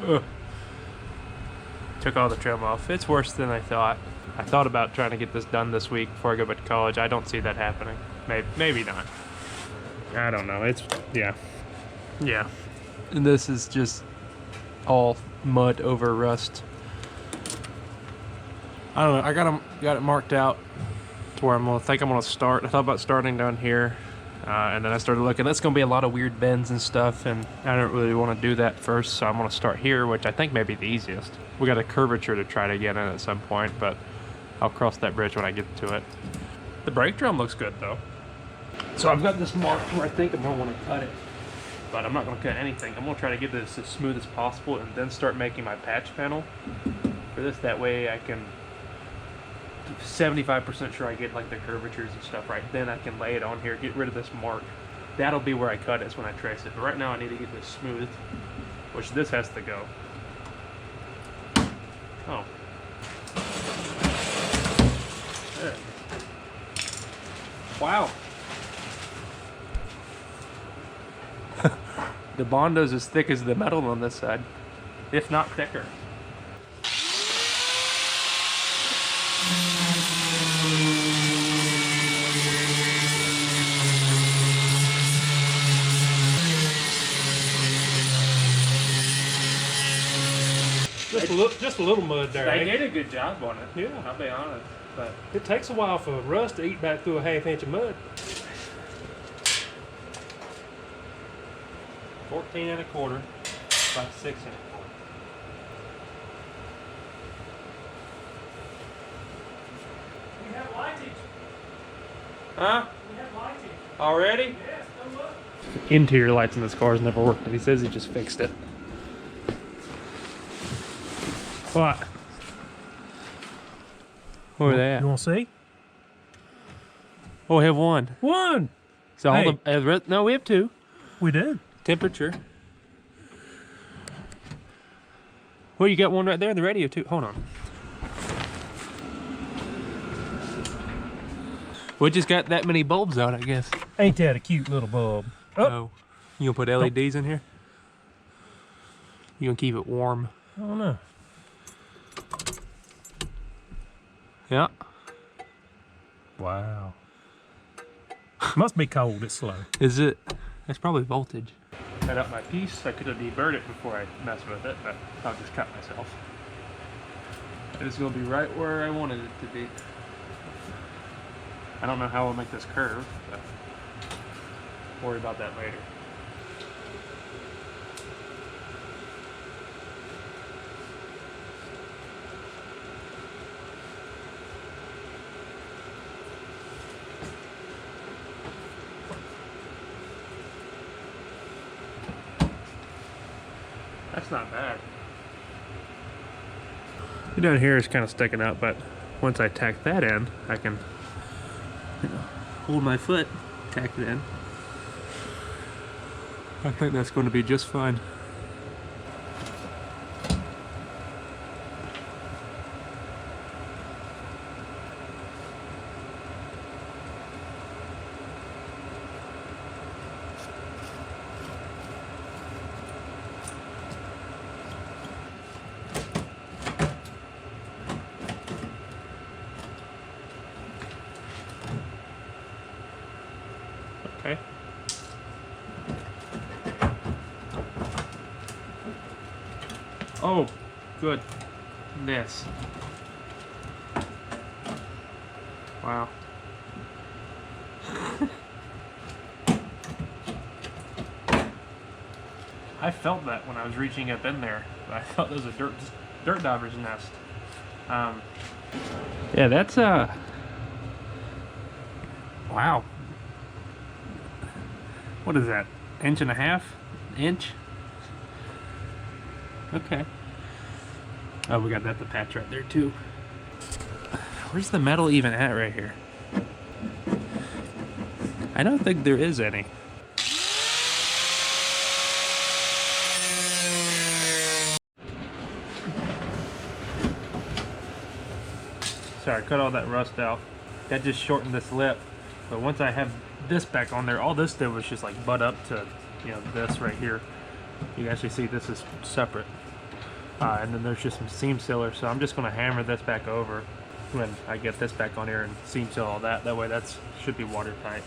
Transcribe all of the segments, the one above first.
Ugh. Took all the trim off. It's worse than I thought. I thought about trying to get this done this week before I go back to college. I don't see that happening. Maybe not. I don't know. It's, yeah. Yeah. And this is just all mud over rust. I don't know. I got it marked out to where I'm gonna start. I thought about starting down here, and then I started looking. That's gonna be a lot of weird bends and stuff, and I don't really want to do that first. So I'm gonna start here, which I think may be the easiest. We got a curvature to try to get in at some point, but I'll cross that bridge when I get to it. The brake drum looks good though. So I've got this marked where I think I'm gonna want to cut it, but I'm not gonna cut anything. I'm gonna try to get this as smooth as possible, and then start making my patch panel for this. That way I can 75% sure I get like the curvatures and stuff right. Then I can lay it on here, get rid of this mark. That'll be where I cut it, is when I trace it. But right now I need to get this smooth, which this has to go. Oh. There. Wow. The Bondo's as thick as the metal on this side, if not thicker. Just a little mud there. They did a good job on it. Yeah. I'll be honest. But It takes a while for rust to eat back through a ½ inch of mud. 14 1/4 by 6 1/4. We have lighting. huh? We have lighting. Already? Yes, come look. Interior lights in this car has never worked, and he says he just fixed it. What? Where are they at? You want to see? Oh, we have one. One. So Hey. all the no, we have two. We did. Temperature. Well, you got one right there in the radio too. Hold on. We just got that many bulbs out, I guess. Ain't that a cute little bulb? Oh, you gonna put LEDs in here? You gonna keep it warm? I don't know. Yeah. Wow. Must be cold. It's slow. Is it? That's probably voltage. Cut out my piece. I could have deburred it before I messed with it, but I'll just cut myself. It's gonna be right where I wanted it to be. I don't know how I'll make this curve, but worry about that later. That's not bad. Down here is kind of sticking out, but once I tack that in, I can hold my foot, tack it in. I think that's going to be just fine. Okay. Oh, good. This. Wow. I felt that when I was reaching up in there. I thought there was a dirt diver's nest. Yeah, that's wow. What is that? Inch and a half? Inch? Okay. Oh, we got that to patch right there too. Where's the metal even at right here? I don't think there is any. Sorry, cut all that rust out. That just shortened this lip. But once I have this back on there, all this did was just like butt up to, you know, this right here. You can actually see this is separate. And then there's just some seam sealer, so I'm just going to hammer this back over when I get this back on here and seam seal all that. That way that's should be watertight.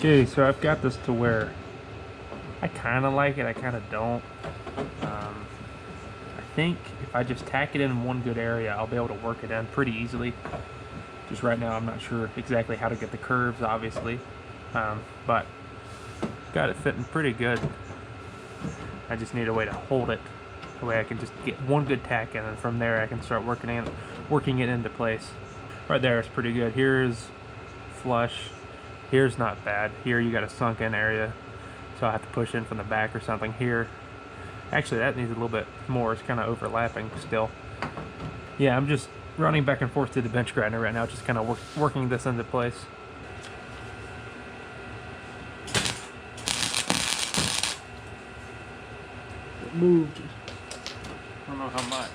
Okay, so I've got this to where I kind of like it, I kind of don't. I think if I just tack it in one good area, I'll be able to work it in pretty easily. Just right now, I'm not sure exactly how to get the curves, obviously, but got it fitting pretty good. I just need a way to hold it, the way I can just get one good tack in, and from there I can start working it into place. Right there is pretty good. Here's flush. Here's not bad. Here you got a sunken area, so I have to push in from the back or something. Here, actually that needs a little bit more. It's kind of overlapping still. Yeah, I'm just running back and forth to the bench grinder right now, just kind of working this into place. It moved. I don't know how much.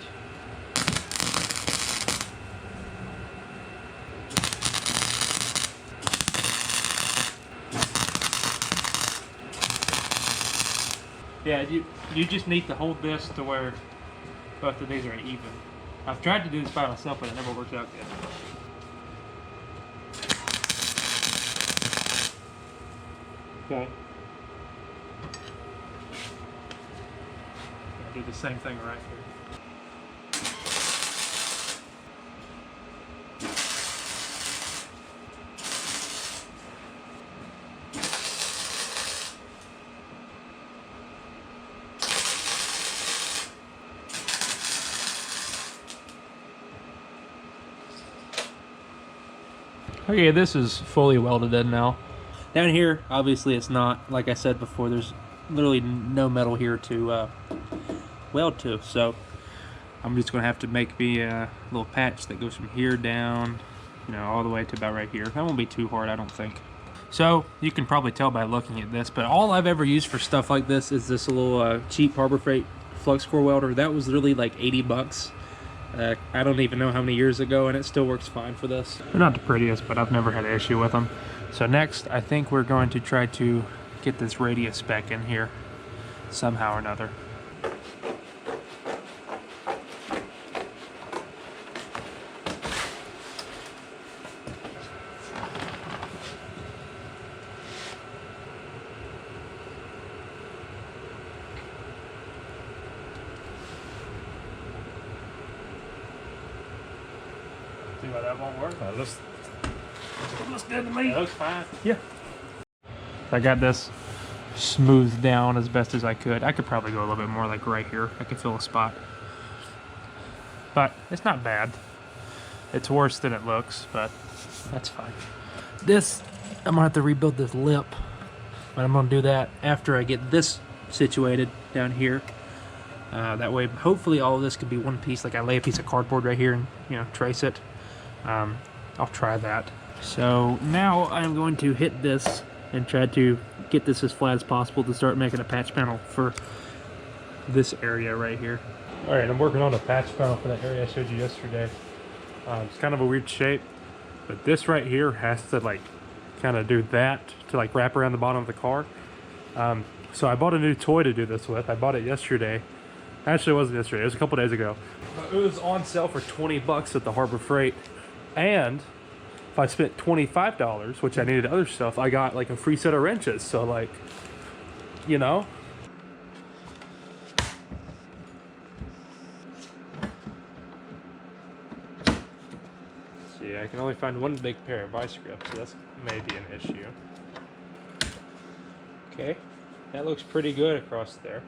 Yeah, you just need to hold this to where both of these are even. I've tried to do this by myself, but it never works out good. Okay. I'll do the same thing right here. Okay, this is fully welded in now. Down here, obviously it's not. Like I said before, there's literally no metal here to weld to. So I'm just going to have to make me a little patch that goes from here down, you know, all the way to about right here. That won't be too hard, I don't think. So you can probably tell by looking at this, but all I've ever used for stuff like this is this little cheap Harbor Freight flux core welder. That was literally like 80 bucks. I don't even know how many years ago, and it still works fine for this. They're not the prettiest, but I've never had an issue with them. So next, I think we're going to try to get this radius back in here somehow or another. See why that won't work? It looks Good to me. It looks fine. yeah. I got this smoothed down as best as I could. I could probably go a little bit more, like right here. I could fill a spot. But it's not bad. It's worse than it looks, but that's fine. This, I'm gonna have to rebuild this lip, but I'm gonna do that after I get this situated down here. That way, hopefully all of this could be one piece. Like I lay a piece of cardboard right here and, you know, trace it. I'll try that. So now I'm going to hit this and try to get this as flat as possible to start making a patch panel for this area right here. All right, I'm working on a patch panel for that area I showed you yesterday. It's kind of a weird shape, but this right here has to like kind of do that to like wrap around the bottom of the car. So I bought a new toy to do this with. I bought it yesterday. Actually, it wasn't yesterday. It was a couple days ago. It was on sale for 20 bucks at the Harbor Freight, and if I spent $25, which I needed other stuff, I got like a free set of wrenches. So like, you know. See, I can only find one big pair of vice grips, so that's maybe an issue. Okay, that looks pretty good across there.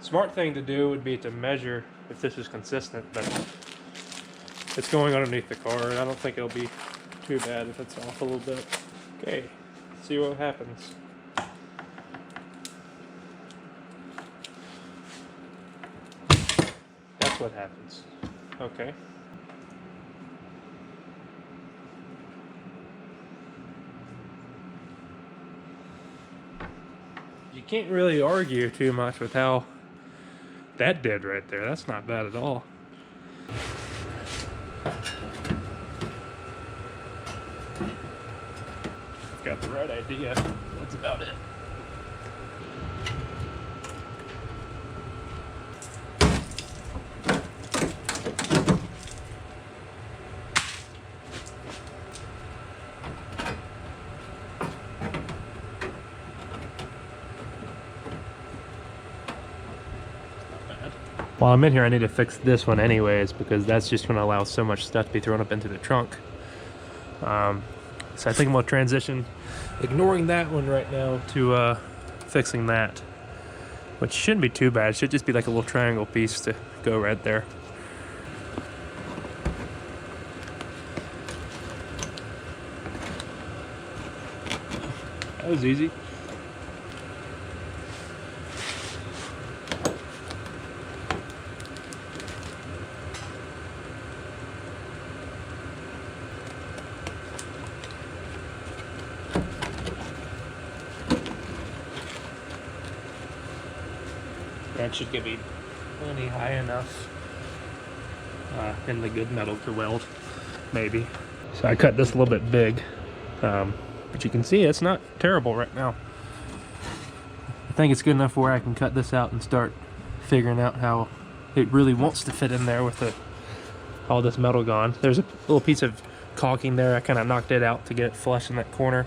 Smart thing to do would be to measure if this is consistent, but it's going underneath the car, and I don't think it'll be too bad if it's off a little bit. Okay, see what happens. That's what happens. Okay. You can't really argue too much with how that did right there. That's not bad at all. Got the right idea. That's about it. While I'm in here, I need to fix this one anyways, because that's just going to allow so much stuff to be thrown up into the trunk. So I think I'm going to transition, ignoring that one right now, to fixing that, which shouldn't be too bad. It should just be like a little triangle piece to go right there. That was easy. That should give me plenty high enough in the good metal to weld, maybe. So I cut this a little bit big, but you can see it's not terrible right now. I think it's good enough where I can cut this out and start figuring out how it really wants to fit in there with all this metal gone. There's a little piece of caulking there. I kind of knocked it out to get it flush in that corner.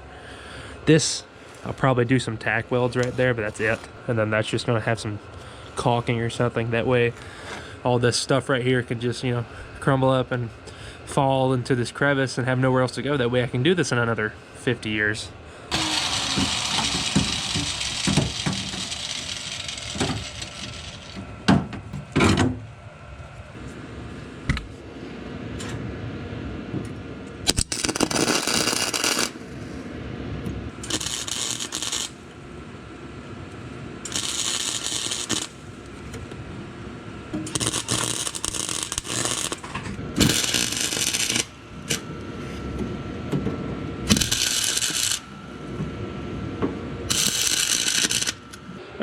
This, I'll probably do some tack welds right there, but that's it. And then that's just going to have some caulking or something. That way all this stuff right here can just, you know, crumble up and fall into this crevice and have nowhere else to go. That way I can do this in another 50 years.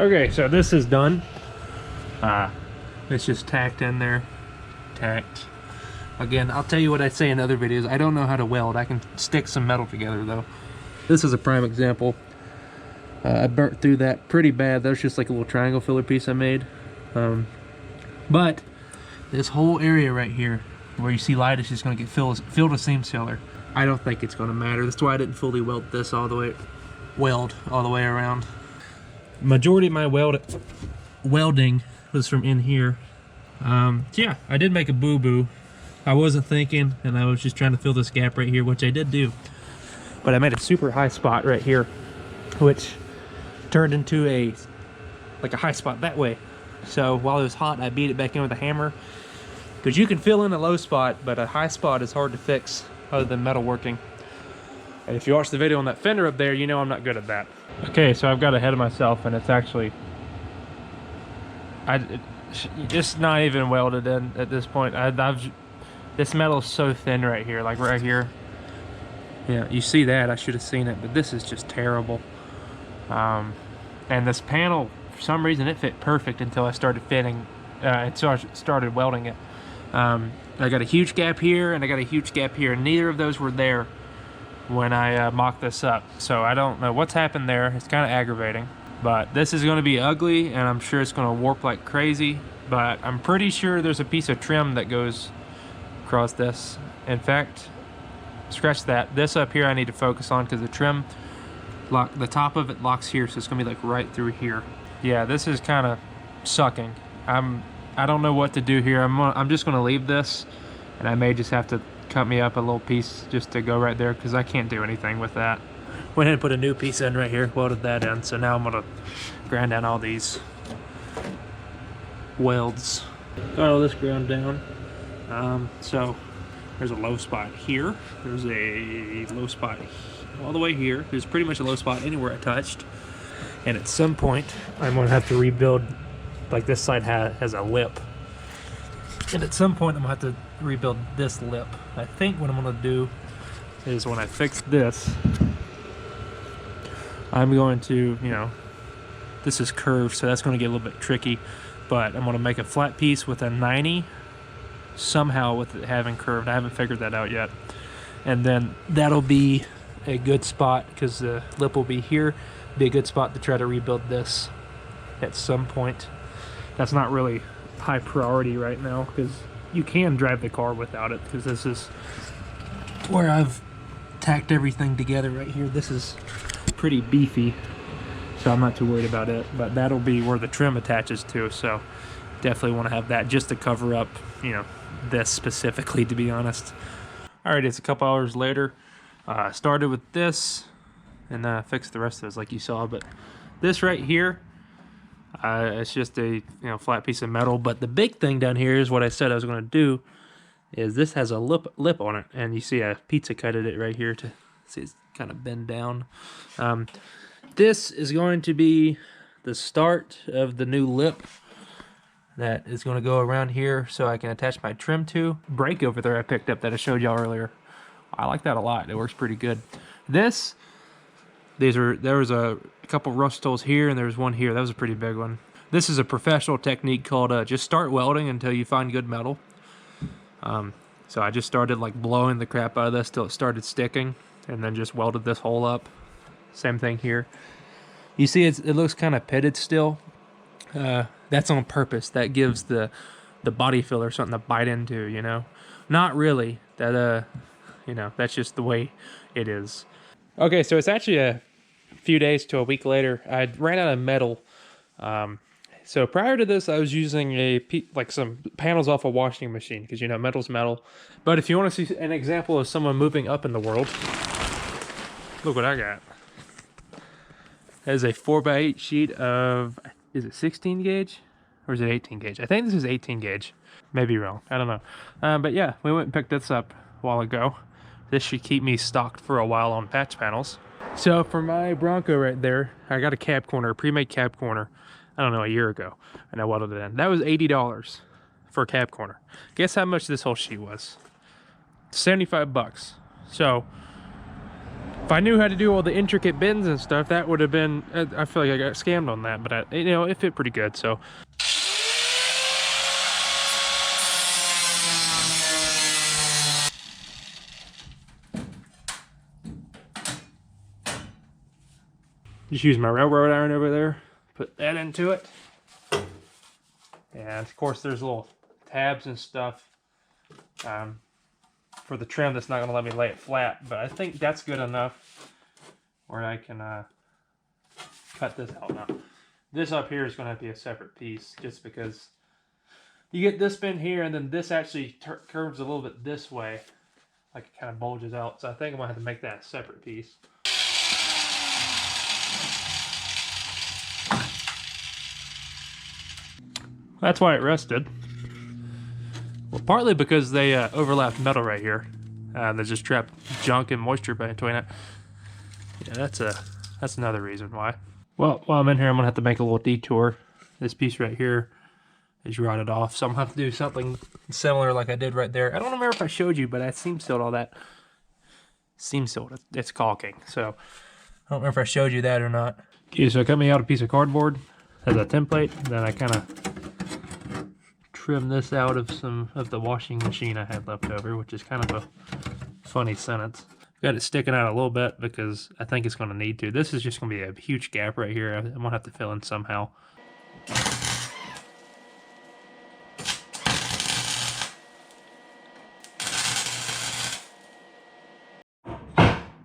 Okay, so this is done. It's just tacked in there. Tacked. Again, I'll tell you what I say in other videos. I don't know how to weld. I can stick some metal together though. This is a prime example. I burnt through that pretty bad. That was just like a little triangle filler piece I made. But this whole area right here where you see light is just going to get filled with seam sealer. I don't think it's going to matter. That's why I didn't fully weld this all the way around. Majority of my welding was from in here. Yeah, I did make a boo-boo. I wasn't thinking, and I was just trying to fill this gap right here, which I did do. But I made a super high spot right here, which turned into a high spot that way. So while it was hot, I beat it back in with a hammer, because you can fill in a low spot, but a high spot is hard to fix other than metal working. And if you watch the video on that fender up there, you know I'm not good at that. Okay, so I've got ahead of myself, and it's actually it's not even welded in at this point. This metal is so thin right here, like right here. Yeah, you see that? I should have seen it, but this is just terrible. And this panel, for some reason, it fit perfect until I started started welding it. I got a huge gap here, and I got a huge gap here, and neither of those were there when I mocked this up. So I don't know what's happened there. It's kind of aggravating. But this is going to be ugly, and I'm sure it's going to warp like crazy. But I'm pretty sure there's a piece of trim that goes across this. In fact, scratch that. This up here I need to focus on, because the trim, the top of it locks here, so it's going to be like right through here. Yeah, this is kind of sucking. I don't know what to do here. I'm just going to leave this, and I may just have to cut me up a little piece just to go right there, because I can't do anything with that. Went ahead and put a new piece in right here, welded that in, so now I'm going to grind down all these welds. Got all this ground down. So There's a low spot here. There's a low spot all the way here. There's pretty much a low spot anywhere I touched. And at some point, I'm gonna have to rebuild, like this side has a lip. And at some point, I'm gonna have to rebuild this lip. I think what I'm gonna do is when I fix this, I'm going to, you know, this is curved, so that's gonna get a little bit tricky, but I'm gonna make a flat piece with a 90 somehow with it having curved. I haven't figured that out yet. And then that'll be a good spot because the lip will be here. Be a good spot to try to rebuild this at some point. That's not really high priority right now because you can drive the car without it, because this is where I've tacked everything together right here. This is pretty beefy, so I'm not too worried about it, but that'll be where the trim attaches to, so definitely want to have that just to cover up, you know, this specifically, to be honest. Alright, it's a couple hours later. Started with this and fixed the rest of this like you saw, but this right here, it's just a flat piece of metal. But the big thing down here is what I said I was going to do, is this has a lip on it, and you see a pizza cut at it right here to see it's kind of bend down. This is going to be the start of the new lip that is going to go around here so I can attach my trim to. Brake over there I picked up that I showed y'all earlier. I like that a lot. It works pretty good. There was a couple rust holes here and there was one here. That was a pretty big one. This is a professional technique called just start welding until you find good metal. So I just started like blowing the crap out of this till it started sticking, and then just welded this hole up. Same thing here. You see it looks kind of pitted still. That's on purpose. That gives the body filler something to bite into, you know. Not really. That that's just the way it is. Okay, so it's actually a few days to a week later. I ran out of metal. So prior to this, I was using some panels off a washing machine, because metal's metal. But if you want to see an example of someone moving up in the world, look what I got. That is a 4x8 sheet of, is it 16 gauge or is it 18 gauge? I think this is 18 gauge. Maybe wrong. I don't know. But yeah, we went and picked this up a while ago. This should keep me stocked for a while on patch panels. So for my Bronco right there, I got a cab corner, a pre-made cab corner, I don't know, a year ago, and I welded it in. That was $80 for a cab corner. Guess how much this whole sheet was? 75 bucks. So if I knew how to do all the intricate bends and stuff, that would have been, I feel like I got scammed on that, but it fit pretty good. So just use my railroad iron over there, put that into it. And of course there's little tabs and stuff for the trim that's not going to let me lay it flat, but I think that's good enough where I can cut this out now. This up here is going to have to be a separate piece, just because you get this bend here and then this actually curves a little bit this way, like it kind of bulges out. So I think I'm going to have to make that a separate piece. That's why it rusted. Well, partly because they overlapped metal right here. They just trapped junk and moisture between it. Yeah, that's another reason why. Well, while I'm in here, I'm gonna have to make a little detour. This piece right here is rotted off, so I'm gonna have to do something similar like I did right there. I don't remember if I showed you, but I seam sealed all that. Seam sealed, it's caulking. So I don't remember if I showed you that or not. Okay, so I cut me out a piece of cardboard as a template. Then I kind of trim this out of some of the washing machine I had left over, which is kind of a funny sentence. Got it sticking out a little bit because I think it's going to need to. This is just going to be a huge gap right here. I'm going to have to fill in somehow.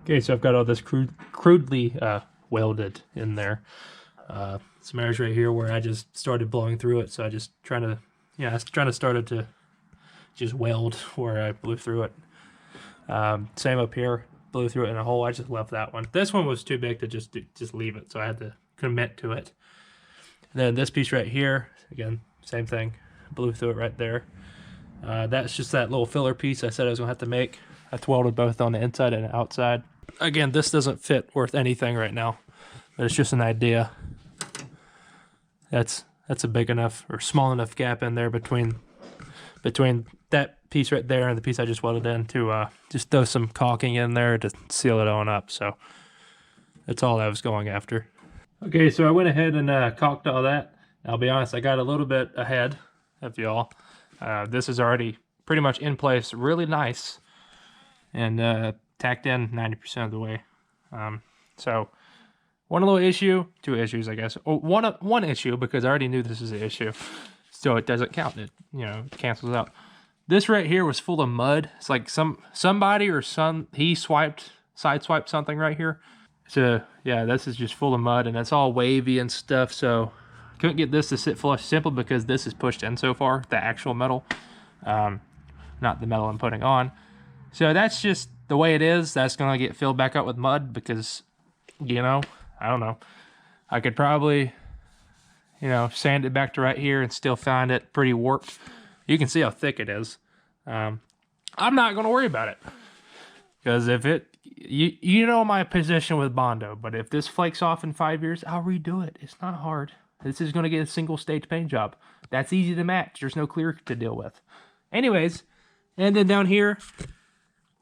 Okay, so I've got all this crudely welded in there. Some areas right here where I just started blowing through it, so I just trying to start it to just weld where I blew through it. Same up here, blew through it in a hole. I just left that one. This one was too big to just leave it, so I had to commit to it. And then this piece right here, again, same thing, blew through it right there. That's just that little filler piece I said I was gonna have to make. That's welded both on the inside and the outside. Again, this doesn't fit worth anything right now, but it's just an idea. That's a big enough or small enough gap in there between that piece right there and the piece I just welded in to just throw some caulking in there to seal it on up. So that's all I was going after. Okay, so I went ahead and caulked all that. I'll be honest, I got a little bit ahead of y'all. This is already pretty much in place, really nice, and tacked in 90% of the way. So one little issue, two issues, I guess. Oh, one issue, because I already knew this is an issue, so it doesn't count. It, you know, cancels out. This right here was full of mud. It's like somebody or he sideswiped something right here. So yeah, this is just full of mud, and it's all wavy and stuff. So couldn't get this to sit flush simple because this is pushed in so far, the actual metal, not the metal I'm putting on. So that's just the way it is. That's gonna get filled back up with mud because, you know, I don't know. I could probably, you know, sand it back to right here and still find it pretty warped. You can see how thick it is. I'm not gonna worry about it because if it, you know my position with Bondo, but if this flakes off in 5 years, I'll redo it. It's not hard. This is gonna get a single stage paint job. That's easy to match. There's no clear to deal with. Anyways, and then down here,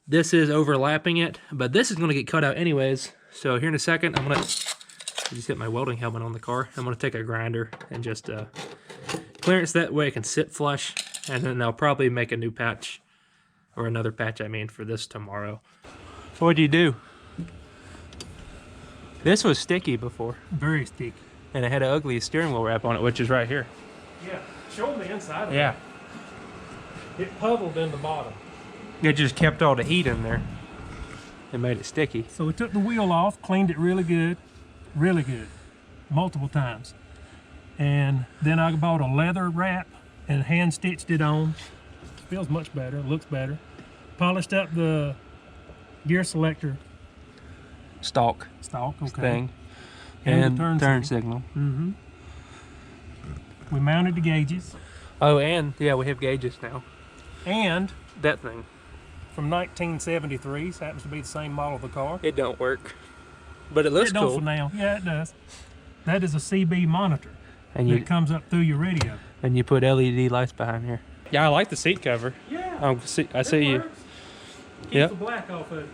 this is overlapping it, but this is gonna get cut out anyways. So here in a second, I'm gonna just get my welding helmet on the car. I'm gonna take a grinder and just clearance that way it can sit flush, and then I'll probably make a new patch, or another patch I mean, for this tomorrow. So what'd you do? This was sticky before. Very sticky. And it had an ugly steering wheel wrap on it, which is right here. Yeah, show them the inside of it. Yeah. It puddled in the bottom. It just kept all the heat in there. It made it sticky. So we took the wheel off, cleaned it really good, multiple times. And then I bought a leather wrap and hand stitched it on. Feels much better, looks better. Polished up the gear selector Stalk okay. thing. And And the turn signal. Mm-hmm. We mounted the gauges. Oh, and yeah, we have gauges now. And That thing. from 1973, so happens to be the same model of the car. It don't work. But it looks It don't cool. for now. Yeah, it does. That is a CB monitor. And That comes up through your radio. And you put LED lights behind here. Yeah, I like the seat cover. Yeah. I see you. Keep Yep. the black off of it.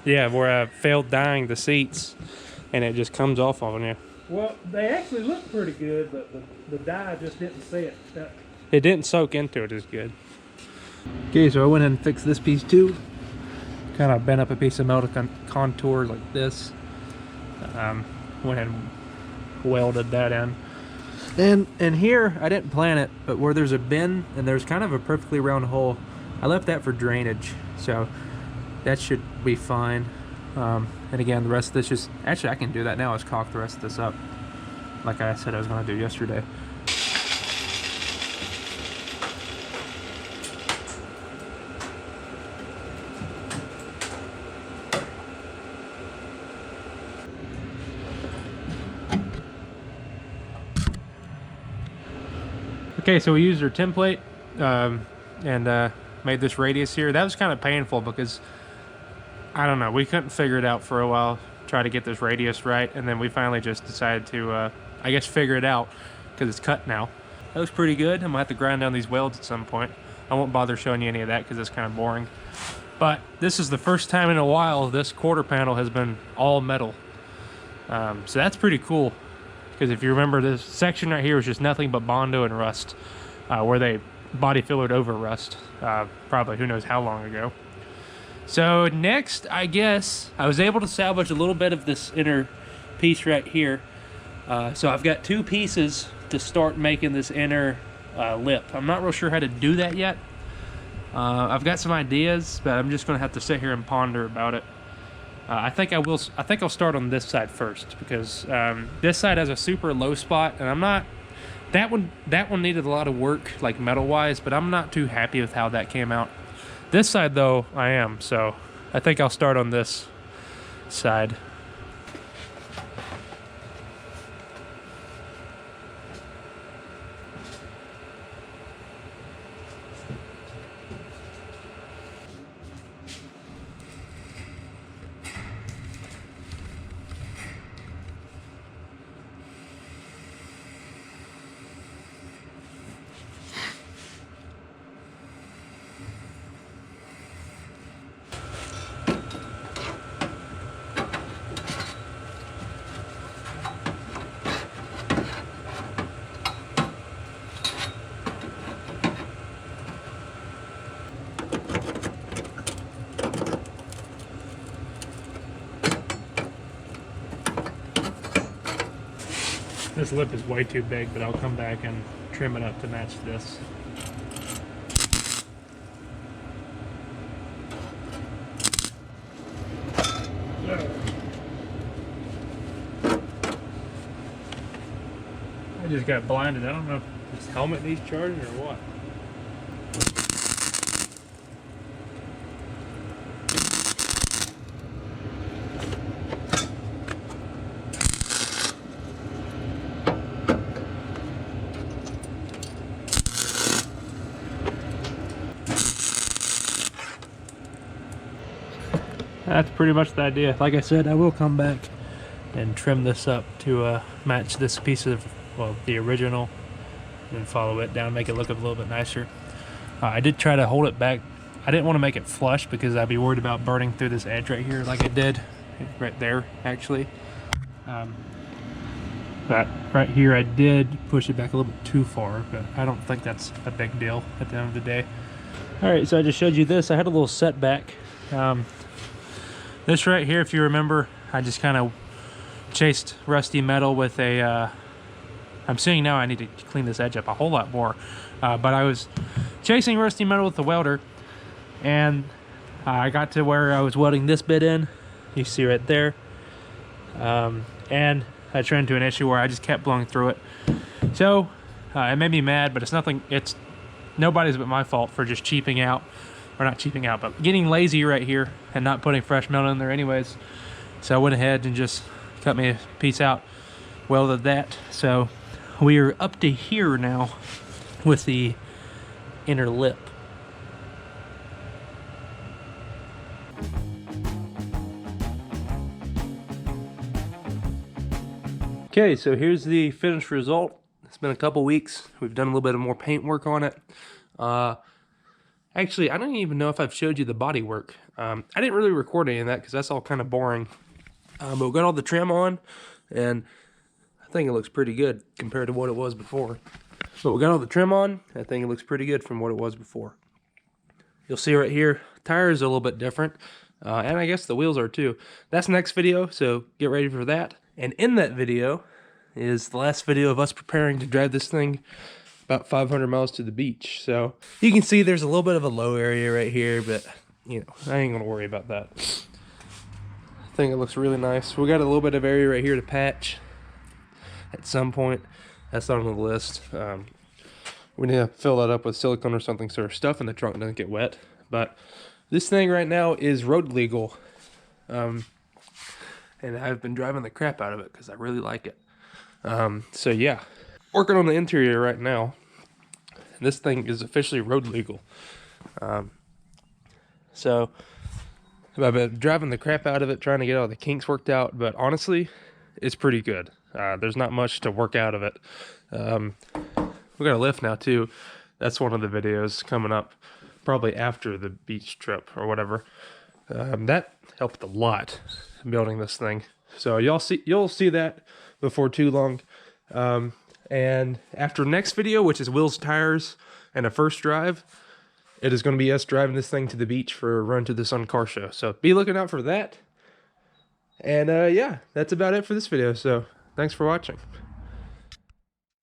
Yeah, where I failed dyeing the seats, and it just comes off on you. Well, they actually look pretty good, but the dye just didn't set. It didn't soak into it as good. Okay, so I went ahead and fixed this piece too. Kind of bent up a piece of metal contour like this. Went ahead and welded that in. And here, I didn't plan it, but where there's a bin and there's kind of a perfectly round hole, I left that for drainage. So that should be fine. And again, the rest of this just, actually I can do that now, is caulk the rest of this up like I said I was going to do yesterday. Okay, so we used our template and made this radius here. That was kind of painful because, I don't know, we couldn't figure it out for a while, try to get this radius right, and then we finally just decided to, I guess, figure it out because it's cut now. That was pretty good. I'm gonna have to grind down these welds at some point. I won't bother showing you any of that because it's kind of boring. But this is the first time in a while this quarter panel has been all metal. So that's pretty cool. Because if you remember, this section right here was just nothing but Bondo and rust, where they body fillered over rust, probably who knows how long ago. So next, I guess, I was able to salvage a little bit of this inner piece right here. So I've got two pieces to start making this inner lip. I'm not real sure how to do that yet. I've got some ideas, but I'm just going to have to sit here and ponder about it. I think I'll start on this side first because this side has a super low spot, and I'm not. That one needed a lot of work, like metal wise, but I'm not too happy with how that came out. This side though, I am. So I think I'll start on this side. This lip is way too big, but I'll come back and trim it up to match this. I just got blinded. I don't know if this helmet needs charging or what. That's pretty much the idea. Like I said, I will come back and trim this up to match this piece of, well, the original, and follow it down, make it look a little bit nicer. I did try to hold it back. I didn't want to make it flush because I'd be worried about burning through this edge right here like I did right there, actually. But right here I did push it back a little bit too far, but I don't think that's a big deal at the end of the day. Alright, so I just showed you this. I had a little setback. This right here, if you remember, I just kind of chased rusty metal with a, I'm seeing now I need to clean this edge up a whole lot more, but I was chasing rusty metal with the welder, and I got to where I was welding this bit in, you see right there, and I ran into an issue where I just kept blowing through it. So it made me mad, but it's nothing, it's nobody's but my fault for just cheaping out, or not cheaping out, but getting lazy right here and not putting fresh metal in there anyways. So I went ahead and just cut me a piece out, welded that. So we are up to here now with the inner lip. Okay, so here's the finished result. It's been a couple weeks. We've done a little bit of more paint work on it. Actually, I don't even know if I've showed you the body work. I didn't really record any of that because that's all kind of boring. But we got all the trim on, and I think it looks pretty good compared to what it was before. But we got all the trim on. I think it looks pretty good from what it was before. You'll see right here, tires are a little bit different. And I guess the wheels are too. That's next video, so get ready for that. And in that video is the last video of us preparing to drive this thing about 500 miles to the beach. So you can see there's a little bit of a low area right here, but you know, I ain't gonna worry about that. I think it looks really nice. We got a little bit of area right here to patch at some point. That's not on the list. We need to fill that up with silicone or something so our stuff in the trunk doesn't get wet. But this thing right now is road legal. And I've been driving the crap out of it because I really like it. So yeah, working on the interior right now. This thing is officially road legal. So I've been driving the crap out of it, trying to get all the kinks worked out, but honestly, it's pretty good. There's not much to work out of it. We got a lift now too. That's one of the videos coming up probably after the beach trip or whatever. That helped a lot building this thing. So you'll see that before too long. And after next video, which is wheels, tires, and a first drive, it is going to be us driving this thing to the beach for a run to the Sun Car Show. So be looking out for that. And yeah, that's about it for this video. So thanks for watching.